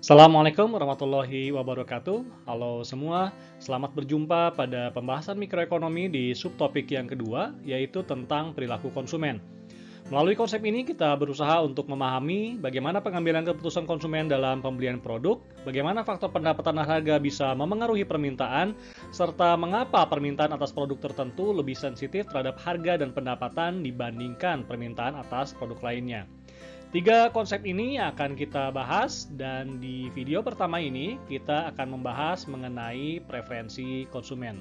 Assalamualaikum warahmatullahi wabarakatuh. Halo semua, selamat berjumpa pada pembahasan mikroekonomi di subtopik yang kedua, yaitu tentang perilaku konsumen. Melalui konsep ini kita berusaha untuk memahami bagaimana pengambilan keputusan konsumen dalam pembelian produk, bagaimana faktor pendapatan harga bisa memengaruhi permintaan, serta mengapa permintaan atas produk tertentu lebih sensitif terhadap harga dan pendapatan dibandingkan permintaan atas produk lainnya. Tiga konsep ini akan kita bahas, dan di video pertama ini kita akan membahas mengenai preferensi konsumen.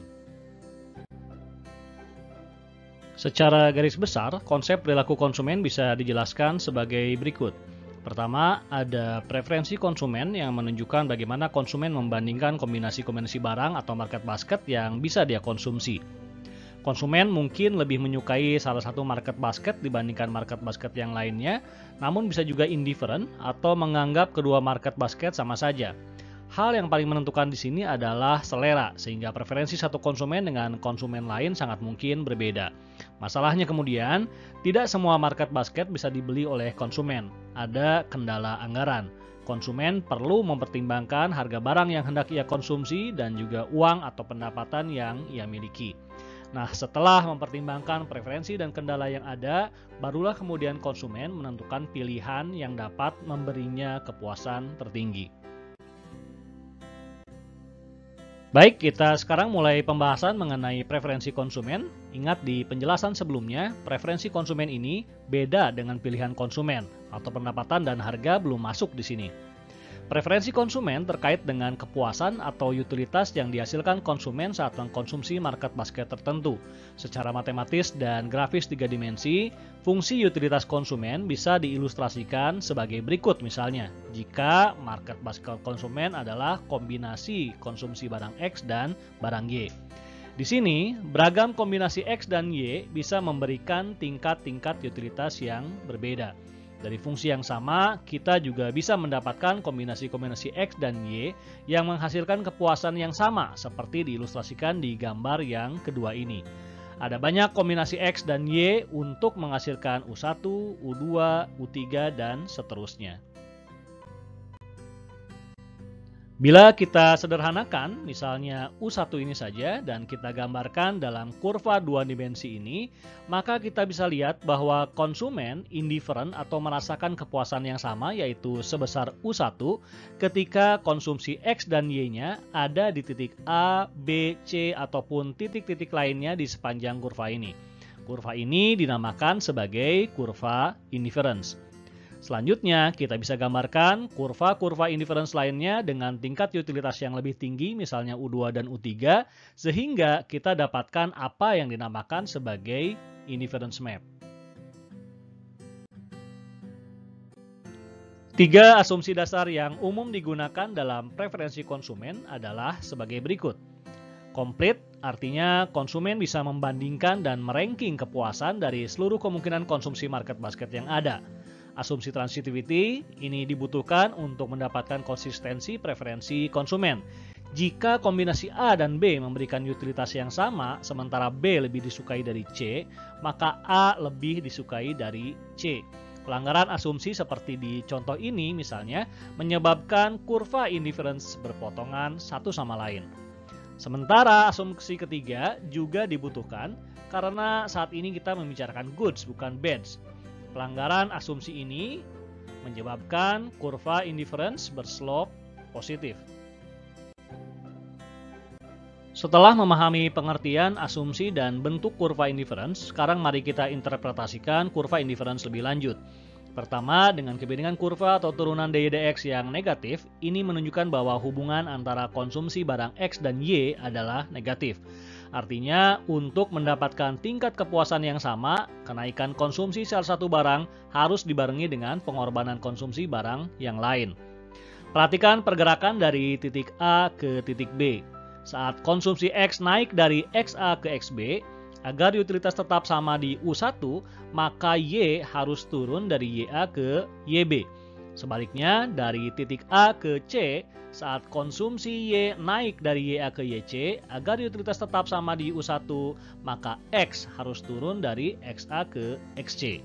Secara garis besar, konsep perilaku konsumen bisa dijelaskan sebagai berikut. Pertama, ada preferensi konsumen yang menunjukkan bagaimana konsumen membandingkan kombinasi-kombinasi barang atau market basket yang bisa dia konsumsi. Konsumen mungkin lebih menyukai salah satu market basket dibandingkan market basket yang lainnya, namun bisa juga indifferent atau menganggap kedua market basket sama saja. Hal yang paling menentukan di sini adalah selera, sehingga preferensi satu konsumen dengan konsumen lain sangat mungkin berbeda. Masalahnya kemudian, tidak semua market basket bisa dibeli oleh konsumen. Ada kendala anggaran. Konsumen perlu mempertimbangkan harga barang yang hendak ia konsumsi dan juga uang atau pendapatan yang ia miliki. Nah, setelah mempertimbangkan preferensi dan kendala yang ada, barulah kemudian konsumen menentukan pilihan yang dapat memberinya kepuasan tertinggi. Baik, kita sekarang mulai pembahasan mengenai preferensi konsumen. Ingat di penjelasan sebelumnya, preferensi konsumen ini beda dengan pilihan konsumen, atau pendapatan dan harga belum masuk di sini. Preferensi konsumen terkait dengan kepuasan atau utilitas yang dihasilkan konsumen saat mengkonsumsi market basket tertentu. Secara matematis dan grafis 3 dimensi, fungsi utilitas konsumen bisa diilustrasikan sebagai berikut misalnya. Jika market basket konsumen adalah kombinasi konsumsi barang X dan barang Y. Di sini, beragam kombinasi X dan Y bisa memberikan tingkat-tingkat utilitas yang berbeda. Dari fungsi yang sama, kita juga bisa mendapatkan kombinasi-kombinasi X dan Y yang menghasilkan kepuasan yang sama seperti diilustrasikan di gambar yang kedua ini. Ada banyak kombinasi X dan Y untuk menghasilkan U1, U2, U3, dan seterusnya. Bila kita sederhanakan, misalnya U1 ini saja, dan kita gambarkan dalam kurva 2 dimensi ini, maka kita bisa lihat bahwa konsumen indifferent atau merasakan kepuasan yang sama, yaitu sebesar U1, ketika konsumsi X dan Y-nya ada di titik A, B, C, ataupun titik-titik lainnya di sepanjang kurva ini. Kurva ini dinamakan sebagai kurva indifference. Selanjutnya, kita bisa gambarkan kurva-kurva indifference lainnya dengan tingkat utilitas yang lebih tinggi, misalnya U2 dan U3, sehingga kita dapatkan apa yang dinamakan sebagai indifference map. Tiga asumsi dasar yang umum digunakan dalam preferensi konsumen adalah sebagai berikut. Complete artinya konsumen bisa membandingkan dan meranking kepuasan dari seluruh kemungkinan konsumsi market basket yang ada. Asumsi transitivity ini dibutuhkan untuk mendapatkan konsistensi preferensi konsumen. Jika kombinasi A dan B memberikan utilitas yang sama, sementara B lebih disukai dari C, maka A lebih disukai dari C. Pelanggaran asumsi seperti di contoh ini misalnya menyebabkan kurva indifference berpotongan satu sama lain. Sementara asumsi ketiga juga dibutuhkan karena saat ini kita membicarakan goods bukan bads. Pelanggaran asumsi ini menyebabkan kurva indifference berslope positif. Setelah memahami pengertian, asumsi, dan bentuk kurva indifference, sekarang mari kita interpretasikan kurva indifference lebih lanjut. Pertama, dengan kebiningan kurva atau turunan DY/DX yang negatif, ini menunjukkan bahwa hubungan antara konsumsi barang X dan Y adalah negatif. Artinya, untuk mendapatkan tingkat kepuasan yang sama, kenaikan konsumsi salah satu barang harus dibarengi dengan pengorbanan konsumsi barang yang lain. Perhatikan pergerakan dari titik A ke titik B. Saat konsumsi X naik dari XA ke XB, agar utilitas tetap sama di U1, maka Y harus turun dari YA ke YB. Sebaliknya, dari titik A ke C, saat konsumsi Y naik dari YA ke YC, agar utilitas tetap sama di U1, maka X harus turun dari XA ke XC.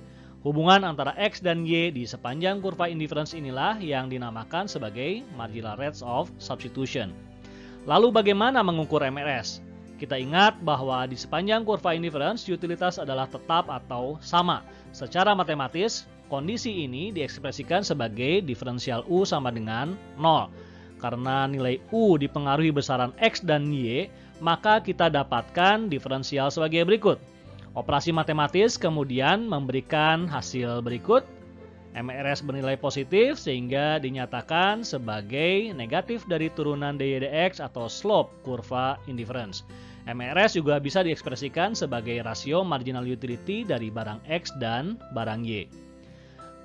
Hubungan antara X dan Y di sepanjang kurva indifference inilah yang dinamakan sebagai marginal rates of substitution. Lalu bagaimana mengukur MRS? Kita ingat bahwa di sepanjang kurva indifference utilitas adalah tetap atau sama. Secara matematis, kondisi ini diekspresikan sebagai diferensial U sama dengan 0. Karena nilai U dipengaruhi besaran X dan Y, maka kita dapatkan diferensial sebagai berikut. Operasi matematis kemudian memberikan hasil berikut. MRS bernilai positif sehingga dinyatakan sebagai negatif dari turunan dy dx atau slope kurva indifference. MRS juga bisa diekspresikan sebagai rasio marginal utility dari barang X dan barang Y.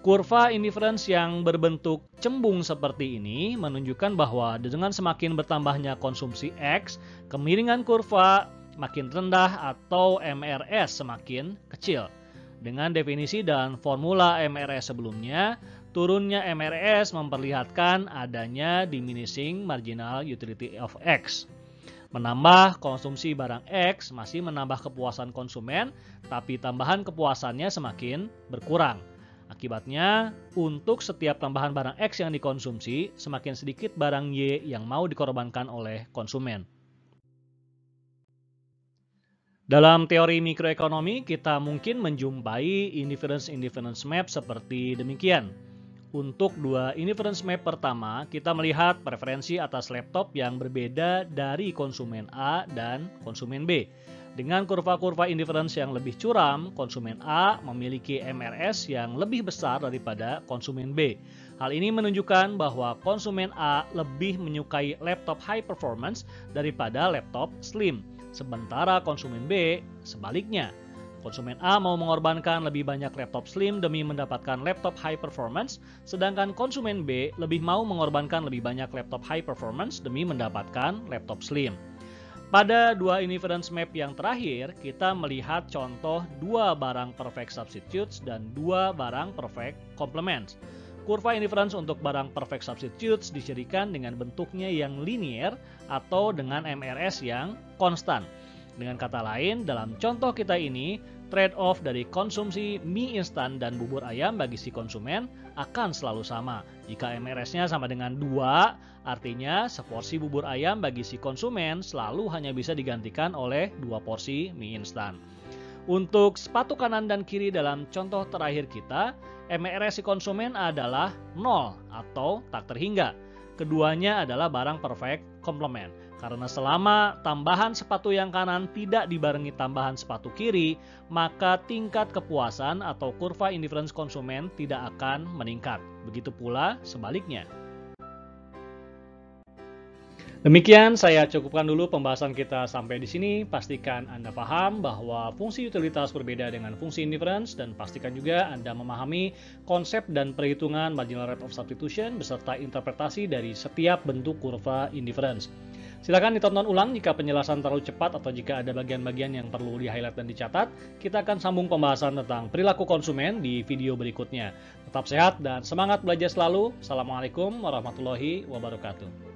Kurva indifference yang berbentuk cembung seperti ini menunjukkan bahwa dengan semakin bertambahnya konsumsi X, kemiringan kurva makin rendah atau MRS semakin kecil. Dengan definisi dan formula MRS sebelumnya, turunnya MRS memperlihatkan adanya diminishing marginal utility of X. Menambah konsumsi barang X masih menambah kepuasan konsumen, tapi tambahan kepuasannya semakin berkurang. Akibatnya, untuk setiap tambahan barang X yang dikonsumsi, semakin sedikit barang Y yang mau dikorbankan oleh konsumen. Dalam teori mikroekonomi, kita mungkin menjumpai indifference map seperti demikian. Untuk dua indifference map pertama, kita melihat preferensi atas laptop yang berbeda dari konsumen A dan konsumen B. Dengan kurva-kurva indifference yang lebih curam, konsumen A memiliki MRS yang lebih besar daripada konsumen B. Hal ini menunjukkan bahwa konsumen A lebih menyukai laptop high performance daripada laptop slim. Sementara konsumen B sebaliknya. Konsumen A mau mengorbankan lebih banyak laptop slim demi mendapatkan laptop high performance, sedangkan konsumen B lebih mau mengorbankan lebih banyak laptop high performance demi mendapatkan laptop slim. Pada dua indifference map yang terakhir, kita melihat contoh dua barang perfect substitutes dan dua barang perfect complements. Kurva indifference untuk barang perfect substitutes dicirikan dengan bentuknya yang linear atau dengan MRS yang konstan. Dengan kata lain, dalam contoh kita ini, trade-off dari konsumsi mie instan dan bubur ayam bagi si konsumen akan selalu sama. Jika MRS-nya sama dengan 2, artinya seporsi bubur ayam bagi si konsumen selalu hanya bisa digantikan oleh 2 porsi mie instan. Untuk sepatu kanan dan kiri dalam contoh terakhir kita, MRS si konsumen adalah 0 atau tak terhingga. Keduanya adalah barang perfect complement. Karena selama tambahan sepatu yang kanan tidak dibarengi tambahan sepatu kiri, maka tingkat kepuasan atau kurva indifference konsumen tidak akan meningkat. Begitu pula sebaliknya. Demikian saya cukupkan dulu pembahasan kita sampai di sini. Pastikan Anda paham bahwa fungsi utilitas berbeda dengan fungsi indifference dan pastikan juga Anda memahami konsep dan perhitungan marginal rate of substitution beserta interpretasi dari setiap bentuk kurva indifference. Silakan ditonton ulang jika penjelasan terlalu cepat atau jika ada bagian-bagian yang perlu di-highlight dan dicatat. Kita akan sambung pembahasan tentang perilaku konsumen di video berikutnya. Tetap sehat dan semangat belajar selalu. Assalamualaikum warahmatullahi wabarakatuh.